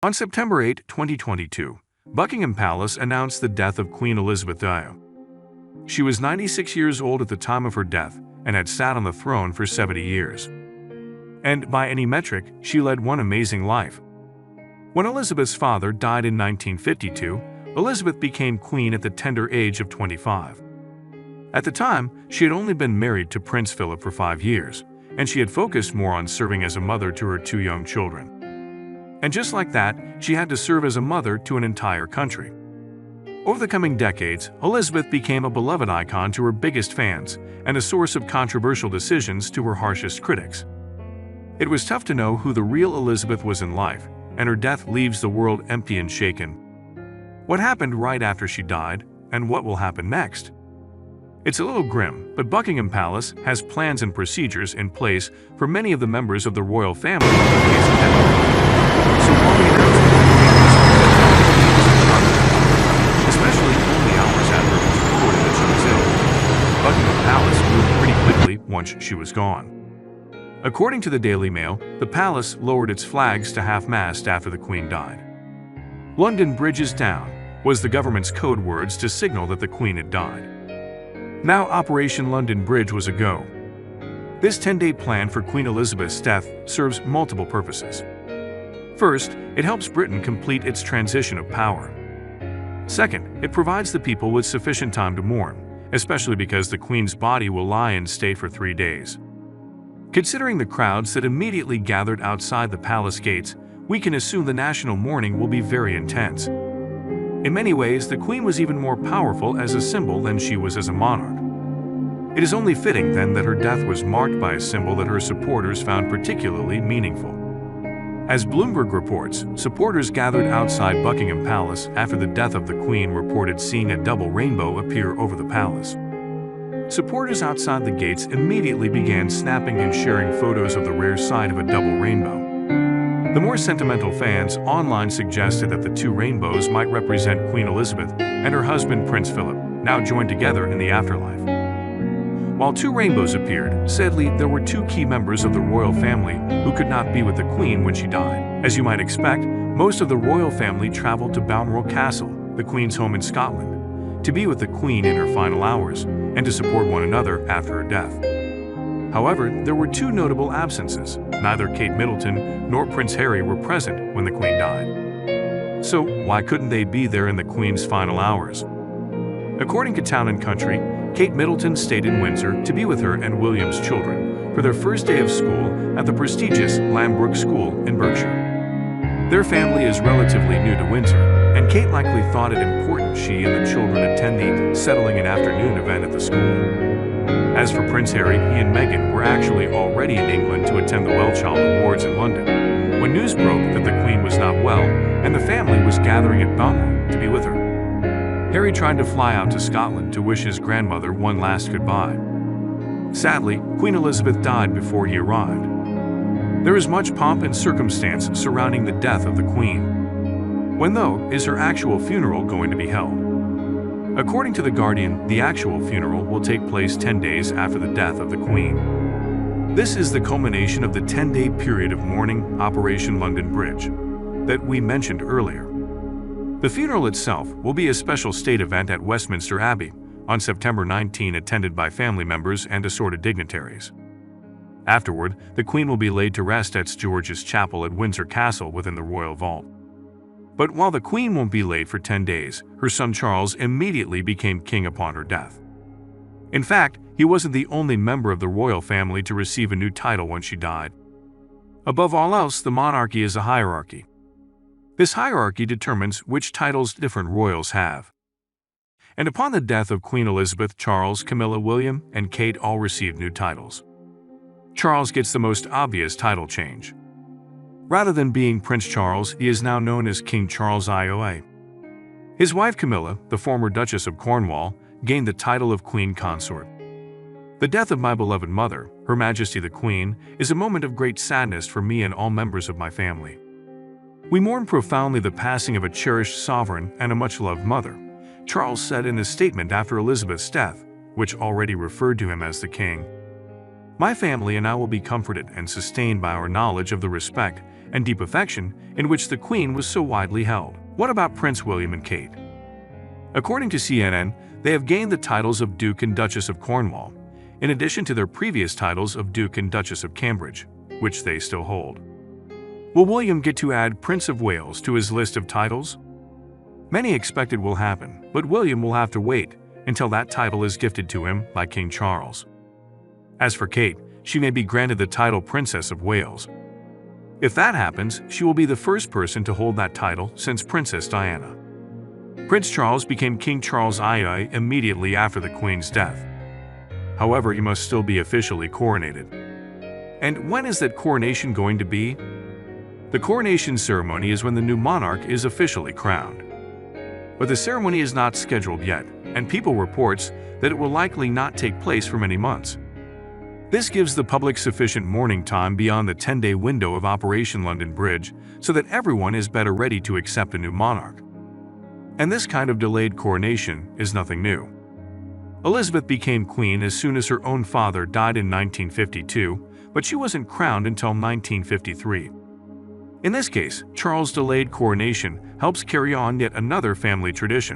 On September 8, 2022, Buckingham Palace announced the death of Queen Elizabeth II. She was 96 years old at the time of her death and had sat on the throne for 70 years. And by any metric, she led one amazing life. When Elizabeth's father died in 1952, Elizabeth became queen at the tender age of 25. At the time, she had only been married to Prince Philip for 5 years, and she had focused more on serving as a mother to her 2 young children. And just like that, she had to serve as a mother to an entire country. Over the coming decades, Elizabeth became a beloved icon to her biggest fans and a source of controversial decisions to her harshest critics. It was tough to know who the real Elizabeth was in life, and her death leaves the world empty and shaken. What happened right after she died, and what will happen next? It's a little grim, but Buckingham Palace has plans and procedures in place for many of the members of the royal family in case of death. So while the announcement especially only hours after it was reported that she was ill, Buckingham Palace moved pretty quickly once she was gone. According to the Daily Mail, the palace lowered its flags to half-mast after the Queen died. "London Bridge is down" was the government's code words to signal that the Queen had died. Now Operation London Bridge was a go. This 10-day plan for Queen Elizabeth's death serves multiple purposes. First, it helps Britain complete its transition of power. Second, it provides the people with sufficient time to mourn, especially because the Queen's body will lie in state for 3 days. Considering the crowds that immediately gathered outside the palace gates, we can assume the national mourning will be very intense. In many ways, the Queen was even more powerful as a symbol than she was as a monarch. It is only fitting, then, that her death was marked by a symbol that her supporters found particularly meaningful. As Bloomberg reports, supporters gathered outside Buckingham Palace after the death of the Queen reported seeing a double rainbow appear over the palace. Supporters outside the gates immediately began snapping and sharing photos of the rare sight of a double rainbow. The more sentimental fans online suggested that the 2 rainbows might represent Queen Elizabeth and her husband Prince Philip, now joined together in the afterlife. While 2 rainbows appeared, sadly, there were 2 key members of the royal family who could not be with the Queen when she died. As you might expect, most of the royal family traveled to Balmoral Castle, the Queen's home in Scotland, to be with the Queen in her final hours and to support one another after her death. However, there were 2 notable absences. Neither Kate Middleton nor Prince Harry were present when the Queen died. So, why couldn't they be there in the Queen's final hours? According to Town & Country, Kate Middleton stayed in Windsor to be with her and William's children for their first day of school at the prestigious Lambrook School in Berkshire. Their family is relatively new to Windsor, and Kate likely thought it important she and the children attend the settling an afternoon event at the school. As for Prince Harry, he and Meghan were actually already in England to attend the Wellchild Awards in London, when news broke that the Queen was not well and the family was gathering at Balmoral to be with her. Harry tried to fly out to Scotland to wish his grandmother one last goodbye. Sadly, Queen Elizabeth died before he arrived. There is much pomp and circumstance surrounding the death of the Queen. When, though, is her actual funeral going to be held? According to The Guardian, the actual funeral will take place 10 days after the death of the Queen. This is the culmination of the 10-day period of mourning, Operation London Bridge, that we mentioned earlier. The funeral itself will be a special state event at Westminster Abbey on September 19, attended by family members and assorted dignitaries. Afterward, the Queen will be laid to rest at St. George's Chapel at Windsor Castle within the royal vault. But while the Queen won't be laid for 10 days, her son Charles immediately became king upon her death. In fact, he wasn't the only member of the royal family to receive a new title when she died. Above all else, the monarchy is a hierarchy. This hierarchy determines which titles different royals have. And upon the death of Queen Elizabeth, Charles, Camilla, William, and Kate all received new titles. Charles gets the most obvious title change. Rather than being Prince Charles, he is now known as King Charles IOA. His wife Camilla, the former Duchess of Cornwall, gained the title of Queen Consort. The death of my beloved mother, Her Majesty the Queen, is a moment of great sadness for me and all members of my family. We mourn profoundly the passing of a cherished sovereign and a much-loved mother, Charles said in his statement after Elizabeth's death, which already referred to him as the King. My family and I will be comforted and sustained by our knowledge of the respect and deep affection in which the Queen was so widely held. What about Prince William and Kate? According to CNN, they have gained the titles of Duke and Duchess of Cornwall, in addition to their previous titles of Duke and Duchess of Cambridge, which they still hold. Will William get to add Prince of Wales to his list of titles? Many expect it will happen, but William will have to wait until that title is gifted to him by King Charles. As for Kate, she may be granted the title Princess of Wales. If that happens, she will be the first person to hold that title since Princess Diana. Prince Charles became King Charles II immediately after the Queen's death. However, he must still be officially coronated. And when is that coronation going to be? The coronation ceremony is when the new monarch is officially crowned. But the ceremony is not scheduled yet, and people reports that it will likely not take place for many months. This gives the public sufficient mourning time beyond the 10-day window of Operation London Bridge so that everyone is better ready to accept a new monarch. And this kind of delayed coronation is nothing new. Elizabeth became queen as soon as her own father died in 1952, but she wasn't crowned until 1953. In this case, Charles' delayed coronation helps carry on yet another family tradition.